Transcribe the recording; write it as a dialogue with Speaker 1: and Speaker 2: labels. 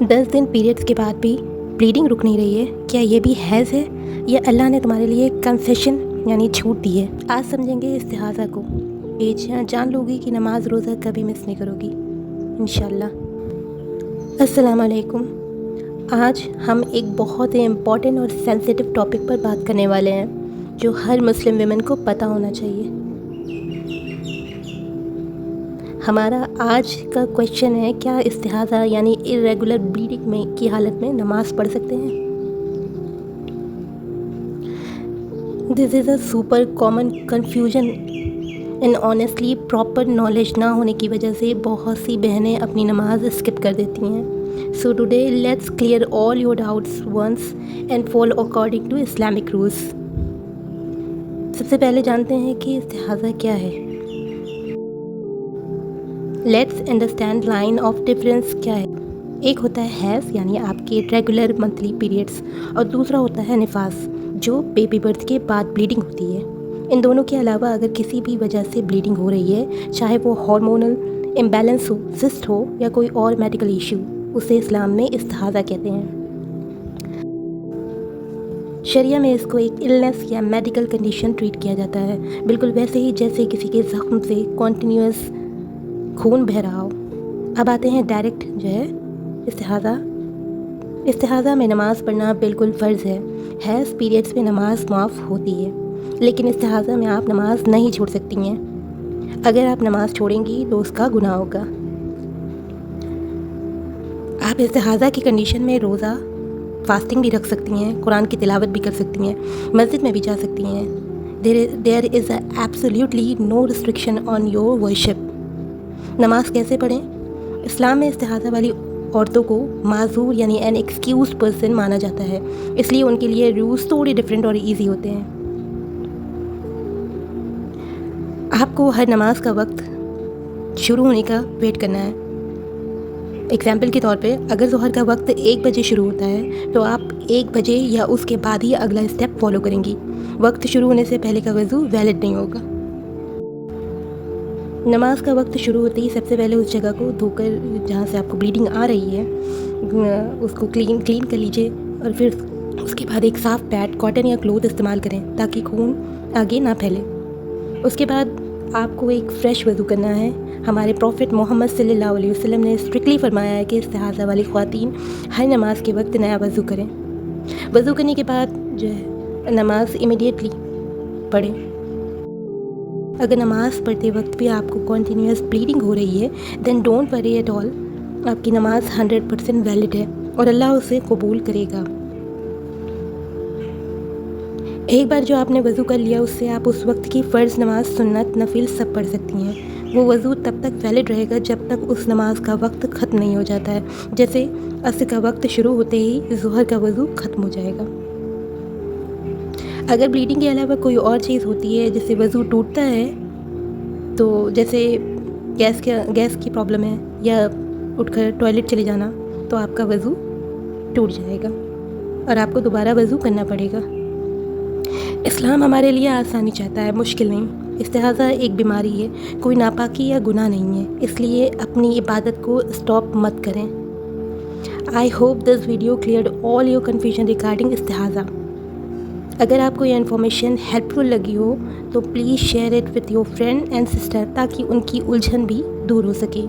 Speaker 1: 10 दिन पीरियड्स के बाद भी ब्लीडिंग रुक नहीं रही है, क्या ये भी हैज़ है या अल्लाह ने तुम्हारे लिए कंसेशन यानी छूट दी है? आज समझेंगे इस्तिहाज़ा को, जान लोगी कि नमाज रोज़ा कभी मिस नहीं करोगी इंशाल्लाह। अस्सलाम वालेकुम। आज हम एक बहुत ही इम्पॉर्टेंट और सेंसिटिव टॉपिक पर बात करने वाले हैं जो हर मुस्लिम विमेन को पता होना चाहिए। हमारा आज का क्वेश्चन है, क्या इस्तिहाज़ा यानी इर्रेगुलर ब्लीडिंग में की हालत में नमाज़ पढ़ सकते हैं? This is a super common confusion and honestly proper knowledge ना होने की वजह से बहुत सी बहनें अपनी नमाज स्किप कर देती हैं। So today let's clear all your doubts once and follow according to Islamic rules. सबसे पहले जानते हैं कि इस्तिहाज़ा क्या है। Let's understand line of difference क्या है। एक होता है हैज़ यानी आपके रेगुलर मंथली पीरियड्स और दूसरा होता है निफास जो बेबी बर्थ के बाद ब्लीडिंग होती है। इन दोनों के अलावा अगर किसी भी वजह से ब्लीडिंग हो रही है, चाहे वो हार्मोनल इम्बैलेंस हो, सिस्ट हो या कोई और मेडिकल इशू, उसे इस्लाम में इस्तिहाज़ा कहते हैं। शरिया में इसको एक इलनेस या मेडिकल कंडीशन ट्रीट किया जाता है, बिल्कुल वैसे ही जैसे किसी के ज़ख्म से कॉन्टीन्यूअस खून बह रहा हो। अब आते हैं डायरेक्ट जो है इस्तिहाज़ा में नमाज़ पढ़ना बिल्कुल फ़र्ज़ है। हैज़ पीरियड्स में नमाज माफ़ होती है, लेकिन इस्तिहाज़ा में आप नमाज नहीं छोड़ सकती हैं। अगर आप नमाज छोड़ेंगी तो उसका गुनाह होगा। आप इस्तिहाज़ा की कंडीशन में रोज़ा फास्टिंग भी रख सकती हैं, कुरान की तिलावत भी कर सकती हैं, मस्जिद में भी जा सकती हैं। There is absolutely no restriction on your worship. नमाज कैसे पढ़ें? इस्लाम में इस्तिहाज़ा वाली औरतों को माजूर यानी एन एक्सक्यूज पर्सन माना जाता है, इसलिए उनके लिए रूल्स थोड़े डिफरेंट और इजी होते हैं। आपको हर नमाज का वक्त शुरू होने का वेट करना है। एग्जाम्पल के तौर पे अगर ज़ोहर का वक्त 1 बजे शुरू होता है तो आप 1 बजे या उसके बाद ही अगला स्टेप फॉलो करेंगी। वक्त शुरू होने से पहले का वज़ू वैलिड नहीं होगा। नमाज का वक्त शुरू होते ही सबसे पहले उस जगह को धोकर जहाँ से आपको ब्लीडिंग आ रही है उसको क्लीन कर लीजिए और फिर उसके बाद एक साफ़ पैड, कॉटन या क्लोथ इस्तेमाल करें ताकि खून आगे ना फैले। उसके बाद आपको एक फ़्रेश वज़ू करना है। हमारे प्रॉफिट मोहम्मद सल्लल्लाहु अलैहि वसल्लम ने स्ट्रिक्टली फरमाया है कि इस्तिहाज़ा वाली ख़वातीन हर नमाज के वक्त नया वज़ू करें। वज़ू करने के बाद जो है नमाज इमीडिएटली पढ़ें। अगर नमाज़ पढ़ते वक्त भी आपको कॉन्टीन्यूअस ब्लीडिंग हो रही है then don't worry at all, आपकी नमाज 100% वैलिड है और अल्लाह उसे कबूल करेगा। एक बार जो आपने वज़ू कर लिया उससे आप उस वक्त की फ़र्ज़ नमाज, सुन्नत, नफिल सब पढ़ सकती हैं। वो वज़ू तब तक वैलिड रहेगा जब तक उस नमाज का वक्त ख़त्म नहीं हो जाता है। जैसे असर का वक्त शुरू होते ही ज़ोहर का वज़ू ख़त्म हो जाएगा। अगर ब्लीडिंग के अलावा कोई और चीज़ होती है जिससे वज़ू टूटता है, तो जैसे गैस की प्रॉब्लम है या उठकर टॉयलेट चले जाना, तो आपका वज़ू टूट जाएगा और आपको दोबारा वज़ू करना पड़ेगा। इस्लाम हमारे लिए आसानी चाहता है, मुश्किल नहीं। इस्तिहाज़ा एक बीमारी है, कोई नापाकी या गुनाह नहीं है, इसलिए अपनी इबादत को स्टॉप मत करें। I hope this video cleared all your confusion regarding इस्तिहाज़ा। अगर आपको ये इन्फॉर्मेशन हेल्पफुल लगी हो तो please share it with your friend and sister ताकि उनकी उलझन भी दूर हो सके।